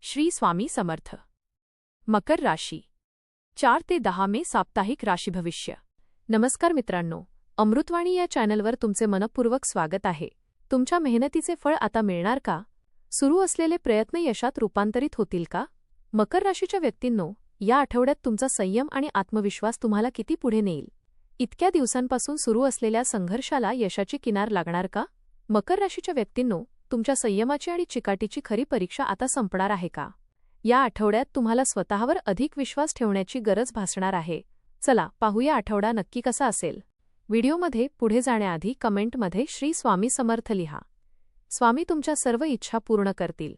श्री स्वामी समर्थ. मकर राशी 4 ते 10 मे साप्ताहिक राशी भविष्य. नमस्कार मित्रांनो, अमृतवाणी या चॅनलवर तुमचे मनपूर्वक स्वागत आहे. तुमच्या मेहनतीचे फळ आता मिळणार का? सुरू असलेले प्रयत्न यशात रूपांतरित होतील का? मकर राशीच्या व्यक्तींनो, या आठवड्यात तुमचा संयम आणि आत्मविश्वास तुम्हाला किती पुढे नेईल? इतक्या दिवसांपासून सुरू असलेल्या संघर्षाला यशाची किनार लागणार का? मकर राशीच्या व्यक्तींनो, तुमच्या संयमाची आणि चिकाटीची खरी परीक्षा आता संपणार आहे का? या आठवड्यात तुम्हाला स्वतःवर अधिक विश्वास ठेवण्याची गरज भासणार आहे. चला पाहूया आठवडा नक्की कसा असेल. व्हिडिओमध्ये पुढे जाण्याआधी कमेंटमध्ये श्री स्वामी समर्थ लिहा. स्वामी तुमच्या सर्व इच्छा पूर्ण करतील.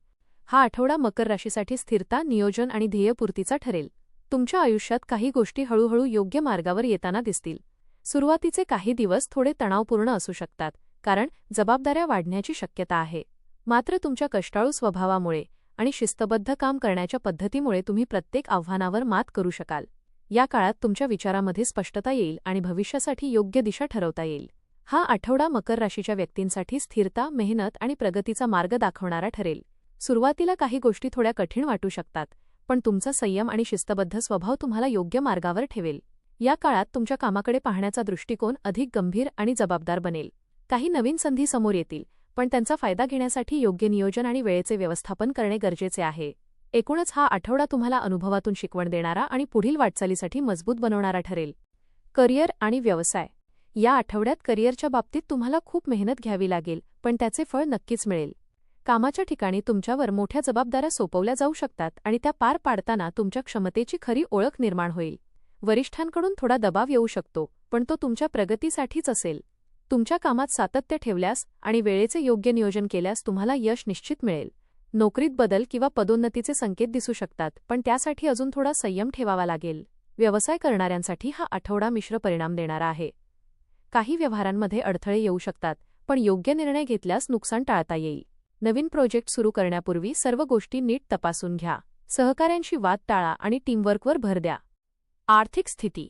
हा आठवडा मकर राशीसाठी स्थिरता, नियोजन आणि ध्येयपूर्तीचा ठरेल. तुमच्या आयुष्यात काही गोष्टी हळूहळू योग्य मार्गावर येताना दिसतील. सुरुवातीचे काही दिवस थोडे तणावपूर्ण असू शकतात, कारण जबाबदाऱ्या वाढण्याची शक्यता आहे. मात्र तुमच्या कष्टाळू स्वभावामुळे आणि शिस्तबद्ध काम करण्याच्या पद्धतीमुळे तुम्ही प्रत्येक आव्हानावर मात करू शकाल. या काळात तुमच्या विचारामध्ये स्पष्टता येईल आणि भविष्यासाठी योग्य दिशा ठरवता येईल. हा आठवडा मकर राशीच्या व्यक्तींसाठी स्थिरता, मेहनत आणि प्रगतीचा मार्ग दाखवणारा ठरेल. सुरुवातीला काही गोष्टी थोड्या कठीण वाटू शकतात, पण तुमचा संयम आणि शिस्तबद्ध स्वभाव तुम्हाला योग्य मार्गावर ठेवेल. या काळात तुमच्या कामाकडे पाहण्याचा दृष्टिकोन अधिक गंभीर आणि जबाबदार बनेल. काही नवीन संधी समोर येतील, पण त्यांचा फायदा घेण्यासाठी योग्य नियोजन आणि वेळेचे व्यवस्थापन करणे गरजेचे आहे. एकूणच हा आठवडा तुम्हाला अनुभवातून शिकवण देणारा आणि पुढील वाटचालीसाठी मजबूत बनवणारा ठरेल. करिअर आणि व्यवसाय. या आठवड्यात करिअरच्या बाबतीत तुम्हाला खूप मेहनत घ्यावी लागेल, पण त्याचे फळ नक्कीच मिळेल. कामाच्या ठिकाणी तुमच्यावर मोठ्या जबाबदाऱ्या सोपवल्या जाऊ शकतात आणि त्या पार पाडताना तुमच्या क्षमतेची खरी ओळख निर्माण होईल. वरिष्ठांकडून थोडा दबाव येऊ शकतो, पण तो तुमच्या प्रगतीसाठीच असेल. तुमच्या कामात सातत्य ठेवल्यास आणि वेळेचे योग्य नियोजन केल्यास तुम्हाला यश निश्चित मिळेल. नोकरीत बदल किंवा पदोन्नतीचे संकेत दिसू शकतात, पण त्यासाठी अजून थोडा संयम ठेवावा लागेल. व्यवसाय करणाऱ्यांसाठी हा आठवडा मिश्र परिणाम देणारा आहे. काही व्यवहारांमध्ये अडथळे येऊ शकतात, पण योग्य निर्णय घेतल्यास नुकसान टाळता येईल. नवीन प्रोजेक्ट सुरू करण्यापूर्वी सर्व गोष्टी नीट तपासून घ्या. सहकाऱ्यांशी वाद टाळा आणि टीमवर्कवर भर द्या. आर्थिक स्थिती.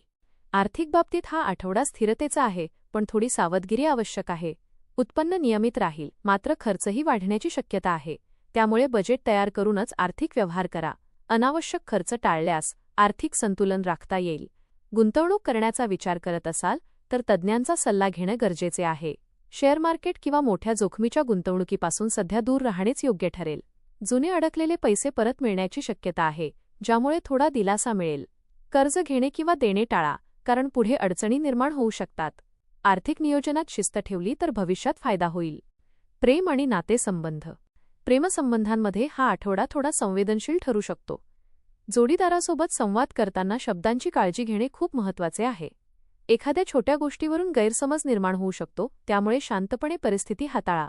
आर्थिक बाबतीत हा आठवडा स्थिरतेचा आहे, पण थोडी सावधगिरी आवश्यक आहे. उत्पन्न नियमित राहील, मात्र खर्चही वाढण्याची शक्यता आहे. त्यामुळे बजेट तयार करूनच आर्थिक व्यवहार करा. अनावश्यक खर्च टाळल्यास आर्थिक संतुलन राखता येईल. गुंतवणूक करण्याचा विचार करत असाल तर तज्ज्ञांचा सल्ला घेणे गरजेचे आहे. शेअर मार्केट किंवा मोठ्या जोखमीच्या गुंतवणुकीपासून सध्या दूर राहणेच योग्य ठरेल. जुने अडकलेले पैसे परत मिळण्याची शक्यता आहे, ज्यामुळे थोडा दिलासा मिळेल. कर्ज घेणे किंवा देणे टाळा, कारण पुढे अडचणी निर्माण होऊ शकतात. आर्थिक नियोजनात शिस्त ठेवली तर भविष्यात फायदा होईल. प्रेम आणि नातेसंबंध. प्रेमसंबंधांमध्ये हा आठवडा थोडा संवेदनशील ठरू शकतो. जोडीदारासोबत संवाद करताना शब्दांची काळजी घेणे खूप महत्त्वाचे आहे. एखाद्या छोट्या गोष्टीवरून गैरसमज निर्माण होऊ शकतो, त्यामुळे शांतपणे परिस्थिती हाताळा.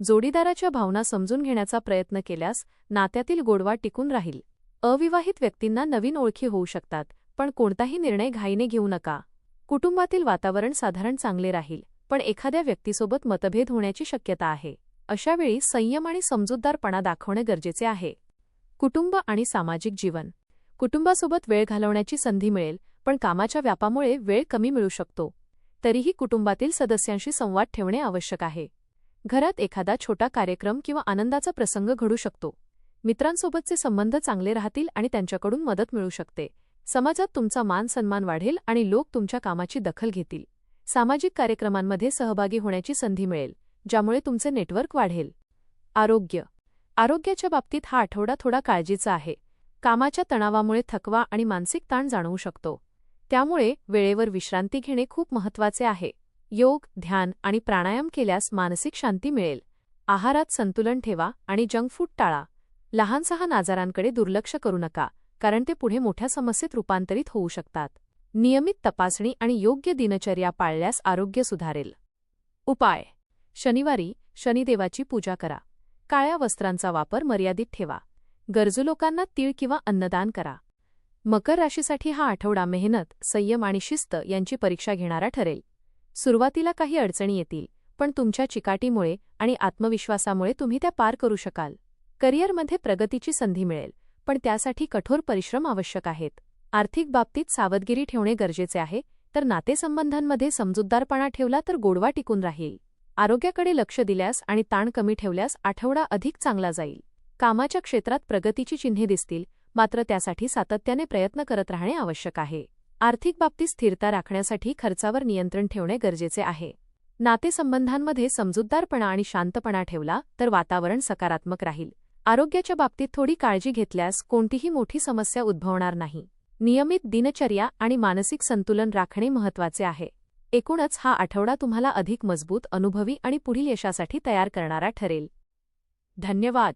जोडीदाराच्या भावना समजून घेण्याचा प्रयत्न केल्यास नात्यातील गोडवा टिकून राहील. अविवाहित व्यक्तींना नवीन ओळखी होऊ शकतात, पण कोणताही निर्णय घाईने घेऊ नका. कुटुंबातील वातावरण साधारण चांगले राहील, पण एखाद्या व्यक्तीसोबत मतभेद होण्याची शक्यता आहे. अशावेळी संयम आणि समजूतदारपणा दाखवणे गरजेचे आहे. कुटुंब आणि सामाजिक जीवन. कुटुंबासोबत वेळ घालवण्याची संधी मिळेल, पण कामाच्या व्यापामुळे वेळ कमी मिळू शकतो. तरीही कुटुंबातील सदस्यांशी संवाद ठेवणे आवश्यक आहे. घरात एखादा छोटा कार्यक्रम किंवा आनंदाचा प्रसंग घडू शकतो. मित्रांसोबतचे संबंध चांगले राहतील आणि त्यांच्याकडून मदत मिळू शकते. समाजात तुमचा मान सन्मान वाढेल आणि लोक तुमच्या कामाची दखल घेतील. सामाजिक कार्यक्रमांमध्ये सहभागी होण्याची संधी मिळेल, ज्यामुळे तुमचे नेटवर्क वाढेल. आरोग्य. आरोग्याच्या बाबतीत हा आठवडा थोडा काळजीचा आहे. कामाच्या तणावामुळे थकवा आणि मानसिक ताण जाणवू शकतो. त्यामुळे वेळेवर विश्रांती घेणे खूप महत्त्वाचे आहे. योग, ध्यान आणि प्राणायाम केल्यास मानसिक शांती मिळेल. आहारात संतुलन ठेवा आणि जंक फूड टाळा. लहान-सहान आजारांकडे दुर्लक्ष करू नका, कारण ते पुढे मोठ्या समस्येत रूपांतरित होऊ शकतात. नियमित तपासणी आणि योग्य दिनचर्या पाळल्यास आरोग्य सुधारेल. उपाय. शनिवारी शनिदेवाची पूजा करा. काळ्या वस्त्रांचा वापर मर्यादित ठेवा. गरजू लोकांना तीळ किंवा अन्नदान करा. मकर राशीसाठी हा आठवडा मेहनत, संयम आणि शिस्त यांची परीक्षा घेणारा ठरेल. सुरुवातीला काही अडचणी येतील, पण तुमच्या चिकाटीमुळे आणि आत्मविश्वासामुळे तुम्ही त्या पार करू शकाल. करिअरमध्ये प्रगतीची संधी मिळेल, पण त्यासाठी कठोर परिश्रम आवश्यक आहेत. आर्थिक बाबतीत सावधगिरी ठेवणे गरजेचे आहे, तर नातेसंबंधांमध्ये समजूतदारपणा ठेवला तर गोडवा टिकून राहील. आरोग्याकडे लक्ष दिल्यास आणि ताण कमी ठेवल्यास आठवडा अधिक चांगला जाईल. कामाच्या क्षेत्रात प्रगतीची चिन्हे दिसतील, मात्र त्यासाठी सातत्याने प्रयत्न करत राहणे आवश्यक आहे. आर्थिक बाबतीत स्थिरता राखण्यासाठी खर्चावर नियंत्रण ठेवणे गरजेचे आहे. नातेसंबंधांमध्ये समजूतदारपणा आणि शांतपणा ठेवला तर वातावरण सकारात्मक राहील. आरोग्याच्या बाबतीत थोडी काळजी घेतल्यास कोणतीही मोठी समस्या उद्भवणार नाही. नियमित दिनचर्या आणि मानसिक संतुलन राखणे महत्त्वाचे आहे. एकूणच हा आठवडा तुम्हाला अधिक मजबूत, अनुभवी आणि पुढील यशासाठी तयार करणारा ठरेल. धन्यवाद.